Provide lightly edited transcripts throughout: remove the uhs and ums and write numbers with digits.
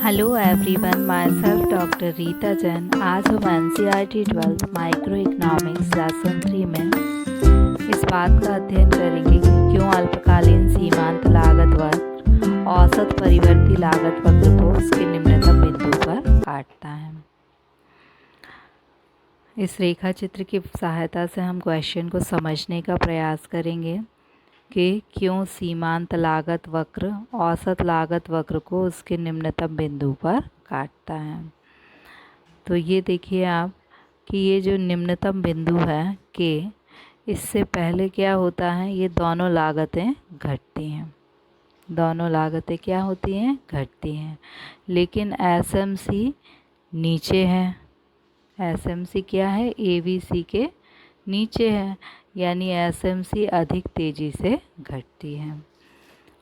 Hello everyone, my self doctor Rita Jain. आज हम NCERT 12th micro economics lesson 3 में इस बात का अध्ययन करेंगे कि क्यों अल्पकालीन सीमांत लागत वक्र औसत परिवर्ती लागत वक्र को उसके निम्नतम बिंदु पर काटता है। इस रेखा चित्र की सहायता से हम क्वेश्चन को समझने का प्रयास करेंगे कि क्यों सीमांत लागत वक्र औसत लागत वक्र को उसके निम्नतम बिंदु पर काटता है। तो ये देखिए आप कि ये जो निम्नतम बिंदु है के, इससे पहले क्या होता है, ये दोनों लागतें घटती हैं। दोनों लागतें क्या होती हैं? घटती हैं। लेकिन एसएमसी नीचे है। एसएमसी क्या है? एबीसी के नीचे है, यानी एसएमसी अधिक तेज़ी से घटती है।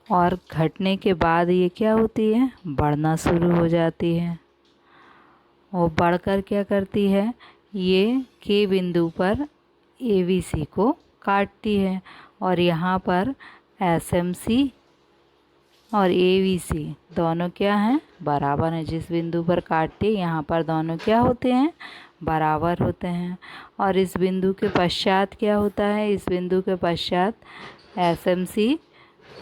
और घटने के बाद ये क्या होती है? बढ़ना शुरू हो जाती है। और बढ़कर क्या करती है? ये के बिंदु पर एबीसी को काटती है। और यहाँ पर एसएमसी और एबीसी दोनों क्या हैं? बराबर हैं। जिस बिंदु पर काटती है यहाँ पर दोनों क्या होते हैं? बराबर होते हैं। और इस बिंदु के पश्चात क्या होता है? इस बिंदु के पश्चात एसएमसी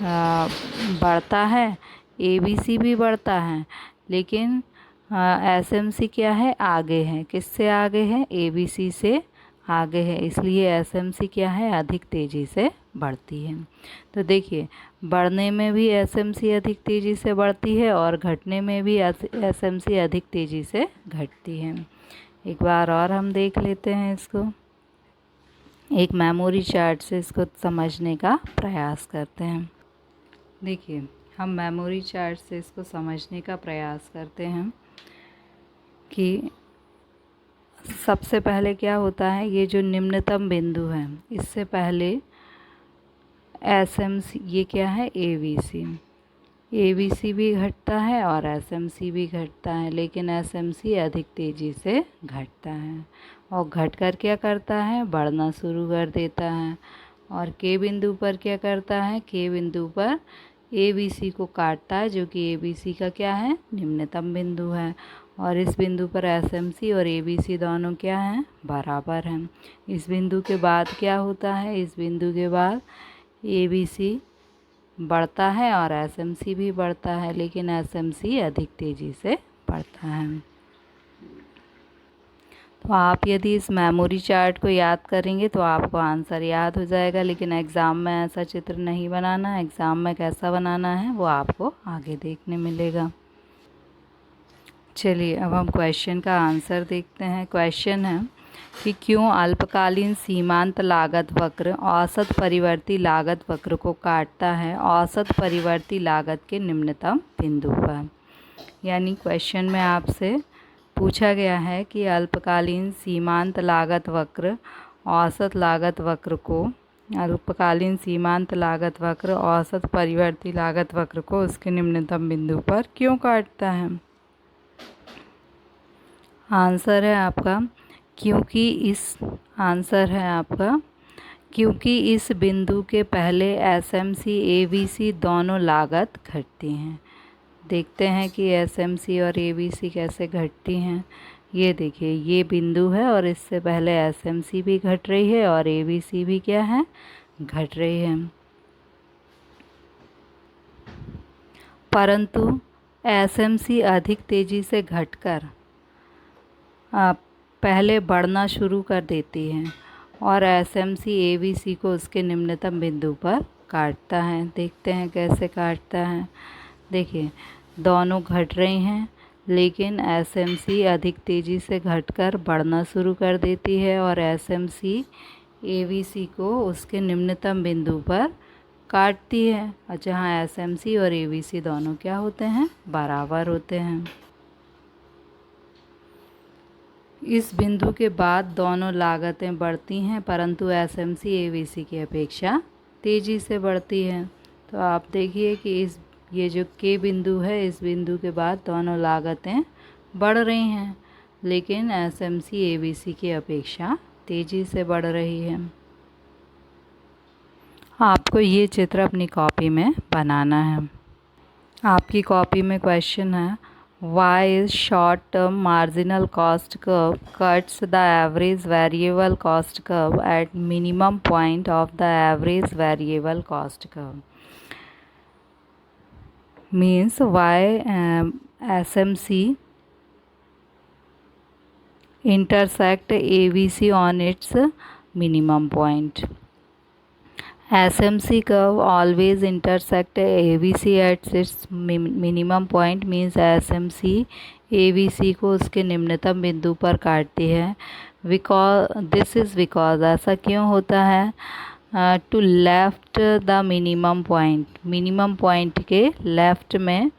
बढ़ता है, एबीसी भी बढ़ता है, लेकिन एसएमसी क्या है? आगे है। किससे आगे है? एबीसी से आगे है। इसलिए एसएमसी क्या है? अधिक तेज़ी से बढ़ती है। तो देखिए, बढ़ने में भी एसएमसी अधिक तेज़ी से बढ़ती है और घटने में भी एसएमसी अधिक तेज़ी से घटती है। एक बार और हम देख लेते हैं इसको, एक मेमोरी चार्ट से इसको समझने का प्रयास करते हैं। देखिए, हम मेमोरी चार्ट से इसको समझने का प्रयास करते हैं कि सबसे पहले क्या होता है, ये जो निम्नतम बिंदु है इससे पहले एसएमसी, ये क्या है? एबीसी। एबीसी भी घटता है और एसएमसी भी घटता है, लेकिन एसएमसी अधिक तेज़ी से घटता है। और घटकर क्या करता है? बढ़ना शुरू कर देता है। और के बिंदु पर क्या करता है? के बिंदु पर एबीसी को काटता है, जो कि एबीसी का क्या है? निम्नतम बिंदु है। और इस बिंदु पर एसएमसी और एबीसी दोनों क्या हैं? बराबर हैं। इस बिंदु के बाद क्या होता है? इस बिंदु के बाद एबीसी बढ़ता है और एसएमसी भी बढ़ता है, लेकिन एसएमसी अधिक तेज़ी से बढ़ता है। तो आप यदि इस मेमोरी चार्ट को याद करेंगे तो आपको आंसर याद हो जाएगा, लेकिन एग्ज़ाम में ऐसा चित्र नहीं बनाना है। एग्ज़ाम में कैसा बनाना है वो आपको आगे देखने मिलेगा। चलिए, अब हम क्वेश्चन का आंसर देखते हैं। क्वेश्चन है कि क्यों अल्पकालीन सीमांत लागत वक्र औसत परिवर्ती लागत वक्र को काटता है औसत परिवर्ती लागत के निम्नतम बिंदु पर। यानी क्वेश्चन में आपसे पूछा गया है कि अल्पकालीन सीमांत लागत वक्र औसत लागत वक्र को, अल्पकालीन सीमांत लागत वक्र औसत परिवर्ती लागत वक्र को उसके निम्नतम बिंदु पर क्यों काटता है। आंसर है आपका क्योंकि इस बिंदु के पहले एसएमसी एबीसी दोनों लागत घटती हैं। देखते हैं कि एसएमसी और एबीसी कैसे घटती हैं। ये देखिए, ये बिंदु है और इससे पहले एसएमसी भी घट रही है और एबीसी भी क्या है? घट रही है। परंतु एसएमसी अधिक तेज़ी से घटकर पहले बढ़ना शुरू कर देती है और एसएमसी एबीसी को उसके निम्नतम बिंदु पर काटता है। देखते हैं कैसे काटता है। देखिए, दोनों घट रही हैं, लेकिन एसएमसी अधिक तेज़ी से घटकर बढ़ना शुरू कर देती है और एसएमसी एबीसी को उसके निम्नतम बिंदु पर काटती है, और जहाँ एसएमसी और एबीसी दोनों क्या होते हैं? बराबर होते हैं। इस बिंदु के बाद दोनों लागतें बढ़ती हैं, परंतु एसएमसी एबीसी की अपेक्षा तेज़ी से बढ़ती हैं। तो आप देखिए कि ये जो के बिंदु है, इस बिंदु के बाद दोनों लागतें बढ़ रही हैं, लेकिन एसएमसी एबीसी की अपेक्षा तेज़ी से बढ़ रही है। आपको ये चित्र अपनी कॉपी में बनाना है। आपकी कॉपी में क्वेश्चन है, Why is short-term marginal cost curve cuts the average variable cost curve at minimum point of the average variable cost curve? Means why SMC intersect ABC on its minimum point. SMC curve always intersect ABC at its minimum point, means SMC ABC को उसके निम्नतम बिंदु पर काटती है. This is because, ऐसा क्यों होता है? To left the minimum point, minimum point के लेफ्ट में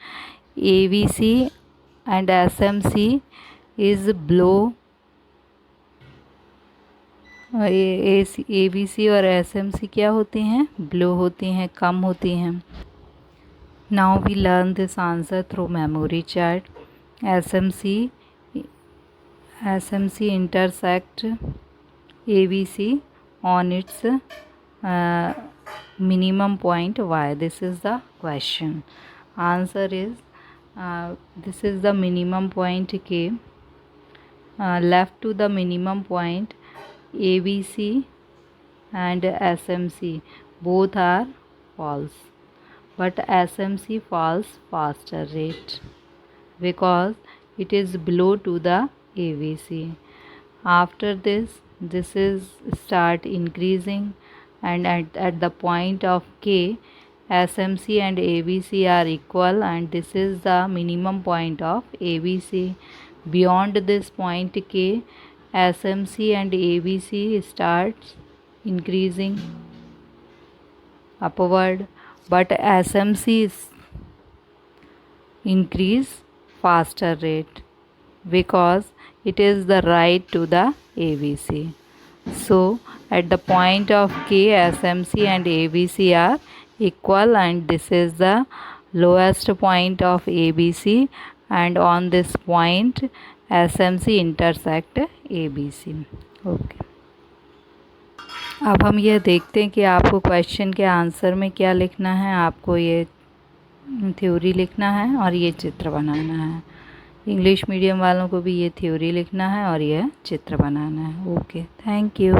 ABC and SMC is below, ABC और SMC क्या होती हैं? ब्लो होती हैं, कम होती हैं. Now we learn this answer through memory chart. SMC intersect ABC on its minimum point. Why? This is the question. Answer is this is the minimum point K. Left to the minimum point ABC and SMC both are false, but SMC falls faster rate because it is below to the ABC. After this is start increasing, and at the point of K, SMC and ABC are equal, and this is the minimum point of ABC. Beyond this point K, SMC and ABC starts increasing upward, but SMC is increase faster rate because it is the right to the ABC. So at the point of K, SMC and ABC are equal, and this is the lowest point of ABC, and on this point SMC intersect ABC. Okay, अब हम ये देखते हैं कि आपको question के answer में क्या लिखना है. आपको ये थ्योरी लिखना है और ये चित्र बनाना है. इंग्लिश मीडियम वालों को भी ये थ्योरी लिखना है और ये चित्र बनाना है. Okay, thank you.